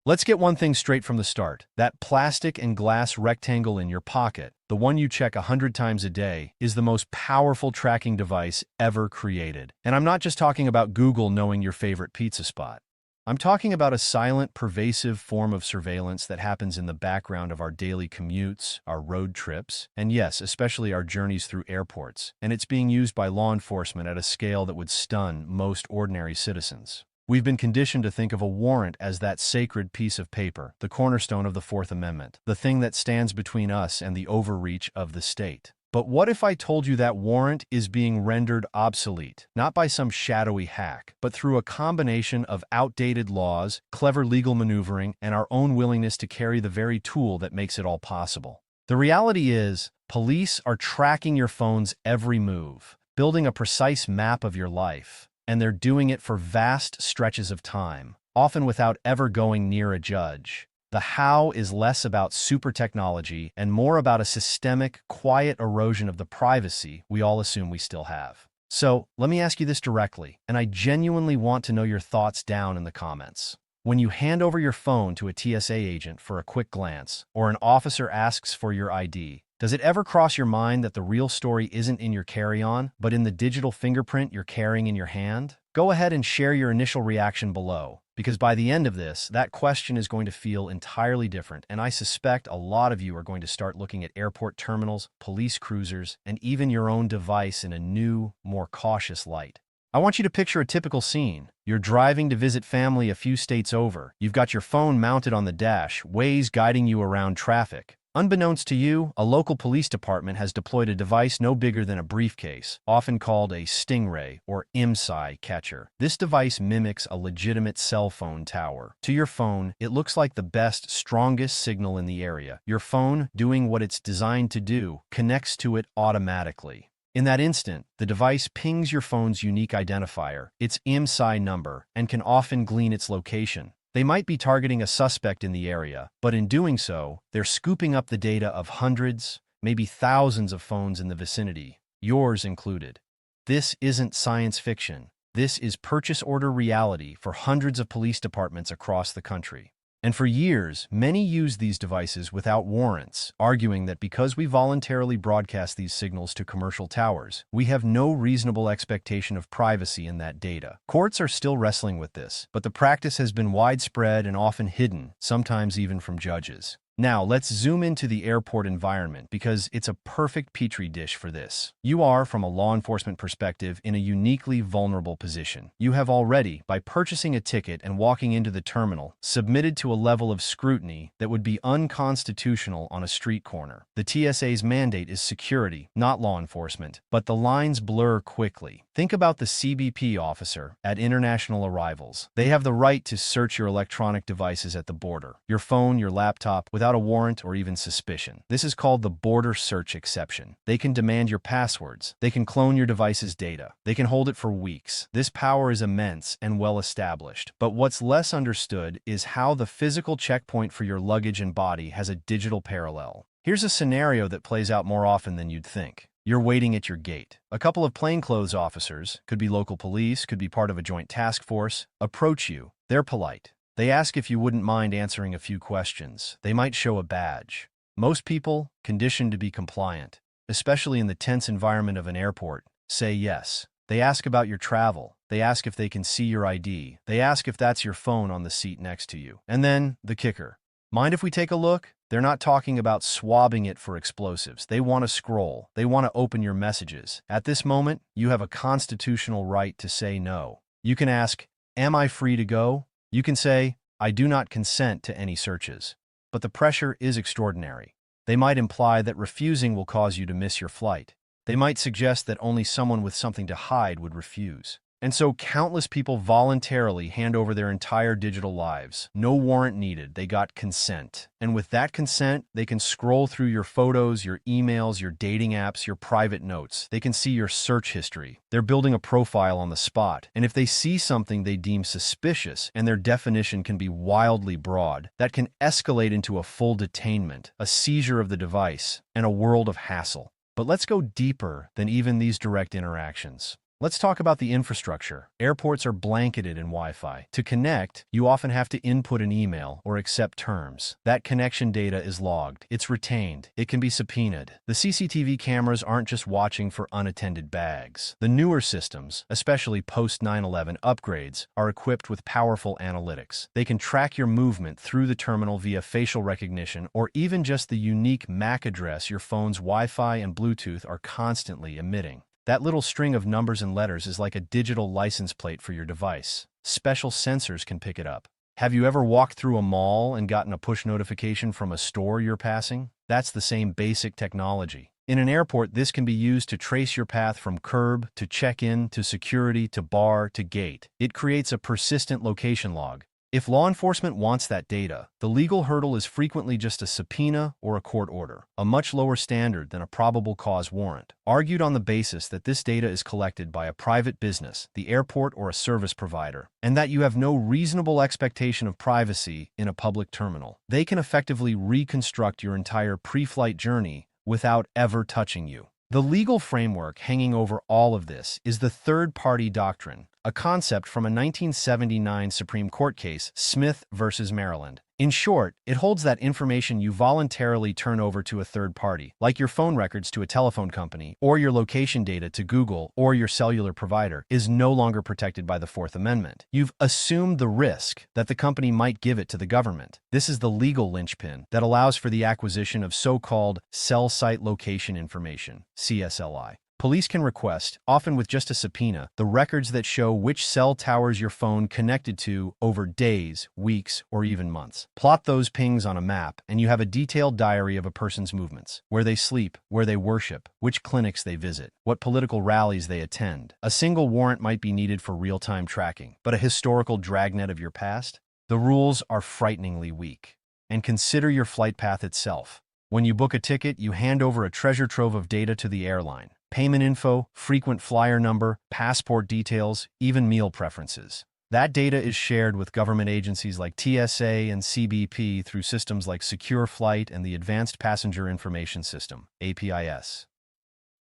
Let's get one thing straight from the start. That plastic and glass rectangle in your pocket, the one you check 100 times a day, is the most powerful tracking device ever created. And I'm not just talking about Google knowing your favorite pizza spot. I'm talking about a silent, pervasive form of surveillance that happens in the background of our daily commutes, our road trips, and yes, especially our journeys through airports. And it's being used by law enforcement at a scale that would stun most ordinary citizens. We've been conditioned to think of a warrant as that sacred piece of paper, the cornerstone of the Fourth Amendment, the thing that stands between us and the overreach of the state. But what if I told you that warrant is being rendered obsolete, not by some shadowy hack, but through a combination of outdated laws, clever legal maneuvering, and our own willingness to carry the very tool that makes it all possible? The reality is, police are tracking your phone's every move, building a precise map of your life. And they're doing it for vast stretches of time, often without ever going near a judge. The how is less about super technology and more about a systemic, quiet erosion of the privacy we all assume we still have. So, let me ask you this directly, and I genuinely want to know your thoughts down in the comments. When you hand over your phone to a TSA agent for a quick glance, or an officer asks for your ID, does it ever cross your mind that the real story isn't in your carry-on, but in the digital fingerprint you're carrying in your hand? Go ahead and share your initial reaction below, because by the end of this, that question is going to feel entirely different, and I suspect a lot of you are going to start looking at airport terminals, police cruisers, and even your own device in a new, more cautious light. I want you to picture a typical scene. You're driving to visit family a few states over. You've got your phone mounted on the dash, Waze guiding you around traffic. Unbeknownst to you, a local police department has deployed a device no bigger than a briefcase, often called a stingray or IMSI catcher. This device mimics a legitimate cell phone tower. To your phone, it looks like the best, strongest signal in the area. Your phone, doing what it's designed to do, connects to it automatically. In that instant, the device pings your phone's unique identifier, its IMSI number, and can often glean its location. They might be targeting a suspect in the area, but in doing so, they're scooping up the data of hundreds, maybe thousands of phones in the vicinity, yours included. This isn't science fiction. This is purchase order reality for hundreds of police departments across the country. And for years, many used these devices without warrants, arguing that because we voluntarily broadcast these signals to commercial towers, we have no reasonable expectation of privacy in that data. Courts are still wrestling with this, but the practice has been widespread and often hidden, sometimes even from judges. Now, let's zoom into the airport environment because it's a perfect petri dish for this. You are, from a law enforcement perspective, in a uniquely vulnerable position. You have already, by purchasing a ticket and walking into the terminal, submitted to a level of scrutiny that would be unconstitutional on a street corner. The TSA's mandate is security, not law enforcement, but the lines blur quickly. Think about the CBP officer at international arrivals. They have the right to search your electronic devices at the border, your phone, your laptop, without a warrant or even suspicion. This is called the border search exception. They can demand your passwords. They can clone your device's data. They can hold it for weeks. This power is immense and well established. But what's less understood is how the physical checkpoint for your luggage and body has a digital parallel. Here's a scenario that plays out more often than you'd think. You're waiting at your gate. A couple of plainclothes officers, could be local police, could be part of a joint task force, approach you. They're polite. They ask if you wouldn't mind answering a few questions. They might show a badge. Most people, conditioned to be compliant, especially in the tense environment of an airport, say yes. They ask about your travel. They ask if they can see your ID. They ask if that's your phone on the seat next to you. And then, the kicker. Mind if we take a look? They're not talking about swabbing it for explosives. They want to scroll. They want to open your messages. At this moment, you have a constitutional right to say no. You can ask, "Am I free to go?" You can say, "I do not consent to any searches." But the pressure is extraordinary. They might imply that refusing will cause you to miss your flight. They might suggest that only someone with something to hide would refuse. And so countless people voluntarily hand over their entire digital lives. No warrant needed. They got consent. And with that consent, they can scroll through your photos, your emails, your dating apps, your private notes. They can see your search history. They're building a profile on the spot. And if they see something they deem suspicious, and their definition can be wildly broad, that can escalate into a full detainment, a seizure of the device, and a world of hassle. But let's go deeper than even these direct interactions. Let's talk about the infrastructure. Airports are blanketed in Wi-Fi. To connect, you often have to input an email or accept terms. That connection data is logged. It's retained. It can be subpoenaed. The CCTV cameras aren't just watching for unattended bags. The newer systems, especially post-9/11 upgrades, are equipped with powerful analytics. They can track your movement through the terminal via facial recognition or even just the unique MAC address your phone's Wi-Fi and Bluetooth are constantly emitting. That little string of numbers and letters is like a digital license plate for your device. Special sensors can pick it up. Have you ever walked through a mall and gotten a push notification from a store you're passing? That's the same basic technology. In an airport, this can be used to trace your path from curb to check-in to security to bar to gate. It creates a persistent location log. If law enforcement wants that data, the legal hurdle is frequently just a subpoena or a court order, a much lower standard than a probable cause warrant, argued on the basis that this data is collected by a private business, the airport, or a service provider, and that you have no reasonable expectation of privacy in a public terminal. They can effectively reconstruct your entire pre-flight journey without ever touching you. The legal framework hanging over all of this is the third-party doctrine, a concept from a 1979 Supreme Court case, Smith versus Maryland. In short, it holds that information you voluntarily turn over to a third party, like your phone records to a telephone company, or your location data to Google or your cellular provider, is no longer protected by the Fourth Amendment. You've assumed the risk that the company might give it to the government. This is the legal linchpin that allows for the acquisition of so-called cell site location information, CSLI. Police can request, often with just a subpoena, the records that show which cell towers your phone connected to over days, weeks, or even months. Plot those pings on a map, and you have a detailed diary of a person's movements: where they sleep, where they worship, which clinics they visit, what political rallies they attend. A single warrant might be needed for real-time tracking, but a historical dragnet of your past? The rules are frighteningly weak. And consider your flight path itself. When you book a ticket, you hand over a treasure trove of data to the airline. Payment info, frequent flyer number, passport details, even meal preferences. That data is shared with government agencies like TSA and CBP through systems like Secure Flight and the Advanced Passenger Information System, APIS.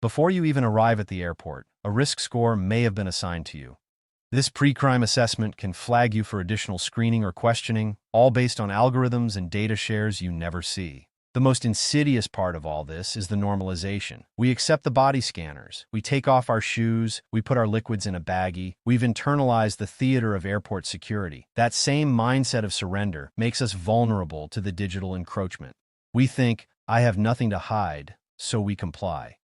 Before you even arrive at the airport, a risk score may have been assigned to you. This pre-crime assessment can flag you for additional screening or questioning, all based on algorithms and data shares you never see. The most insidious part of all this is the normalization. We accept the body scanners. We take off our shoes. We put our liquids in a baggie. We've internalized the theater of airport security. That same mindset of surrender makes us vulnerable to the digital encroachment. We think, I have nothing to hide, so we comply.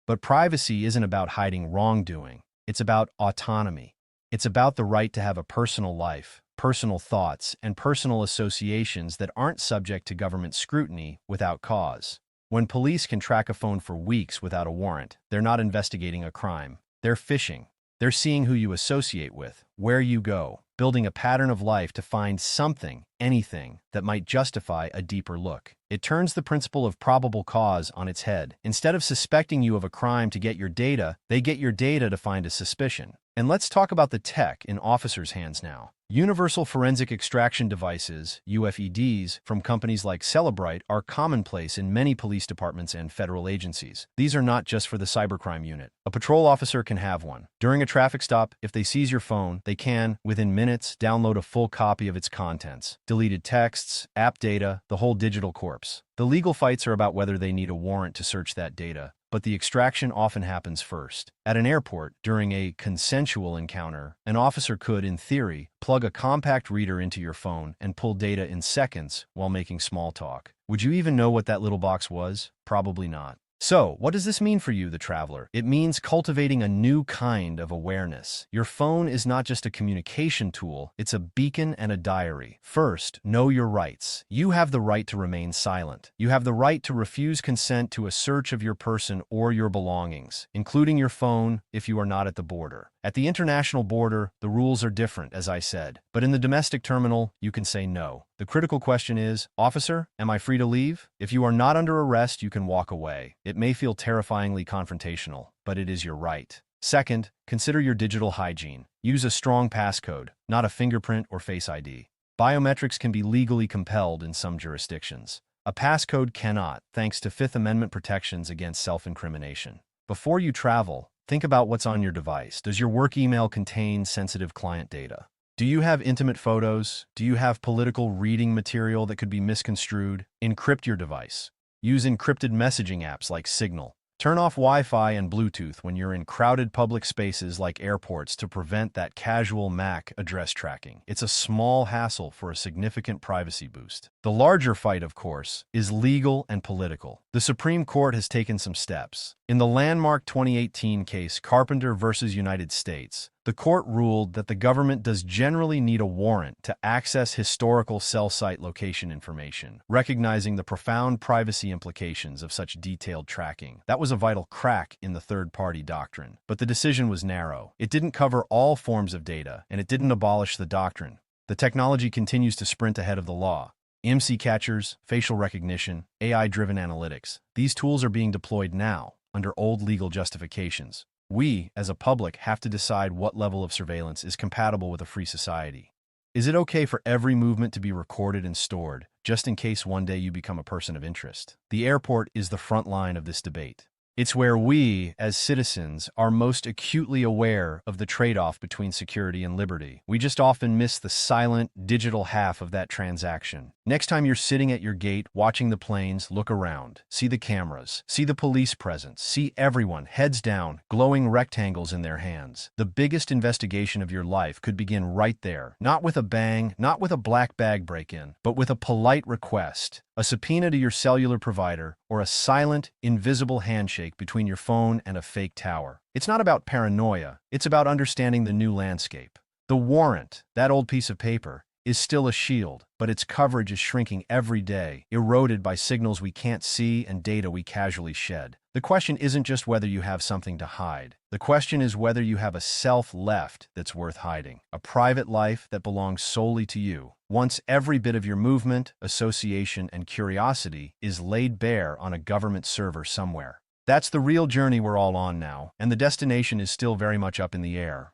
But privacy isn't about hiding wrongdoing. It's about autonomy. It's about the right to have a personal life, personal thoughts, and personal associations that aren't subject to government scrutiny without cause. When police can track a phone for weeks without a warrant, they're not investigating a crime. They're fishing. They're seeing who you associate with, where you go, building a pattern of life to find something, anything, that might justify a deeper look. It turns the principle of probable cause on its head. Instead of suspecting you of a crime to get your data, they get your data to find a suspicion. And let's talk about the tech in officers' hands now. Universal Forensic Extraction Devices, UFEDs, from companies like Cellebrite are commonplace in many police departments and federal agencies. These are not just for the cybercrime unit. A patrol officer can have one. During a traffic stop, if they seize your phone, they can, within minutes, download a full copy of its contents. Deleted texts, app data, the whole digital corpse. The legal fights are about whether they need a warrant to search that data, but the extraction often happens first. At an airport, during a consensual encounter, an officer could, in theory, plug a compact reader into your phone and pull data in seconds while making small talk. Would you even know what that little box was? Probably not. So, what does this mean for you, the traveler? It means cultivating a new kind of awareness. Your phone is not just a communication tool, it's a beacon and a diary. First, know your rights. You have the right to remain silent. You have the right to refuse consent to a search of your person or your belongings, including your phone if you are not at the border. At the international border, the rules are different, as I said. But in the domestic terminal, you can say no. The critical question is, officer, am I free to leave? If you are not under arrest, you can walk away. It may feel terrifyingly confrontational, but it is your right. Second, consider your digital hygiene. Use a strong passcode, not a fingerprint or Face ID. Biometrics can be legally compelled in some jurisdictions. A passcode cannot, thanks to Fifth Amendment protections against self-incrimination. Before you travel, Think about what's on your device. Does your work email contain sensitive client data? Do you have intimate photos? Do you have political reading material that could be misconstrued? Encrypt your device. Use encrypted messaging apps like Signal. Turn off Wi-Fi and Bluetooth when you're in crowded public spaces like airports to prevent that casual MAC address tracking. It's a small hassle for a significant privacy boost. The larger fight, of course, is legal and political. The Supreme Court has taken some steps. In the landmark 2018 case Carpenter versus United States, the court ruled that the government does generally need a warrant to access historical cell site location information, recognizing the profound privacy implications of such detailed tracking. That was a vital crack in the third-party doctrine. But the decision was narrow. It didn't cover all forms of data, and it didn't abolish the doctrine. The technology continues to sprint ahead of the law. IMSI catchers, facial recognition, AI-driven analytics. These tools are being deployed now, under old legal justifications. We, as a public, have to decide what level of surveillance is compatible with a free society. Is it okay for every movement to be recorded and stored, just in case one day you become a person of interest? The airport is the front line of this debate. It's where we, as citizens, are most acutely aware of the trade-off between security and liberty. We just often miss the silent, digital half of that transaction. Next time you're sitting at your gate watching the planes, look around. See the cameras. See the police presence. See everyone, heads down, glowing rectangles in their hands. The biggest investigation of your life could begin right there. Not with a bang, not with a black bag break-in, but with a polite request, a subpoena to your cellular provider, or a silent, invisible handshake between your phone and a fake tower. It's not about paranoia. It's about understanding the new landscape. The warrant, that old piece of paper, is still a shield, but its coverage is shrinking every day, eroded by signals we can't see and data we casually shed. The question isn't just whether you have something to hide. The question is whether you have a self left that's worth hiding, a private life that belongs solely to you. Once every bit of your movement, association, and curiosity is laid bare on a government server somewhere. That's the real journey we're all on now, and the destination is still very much up in the air.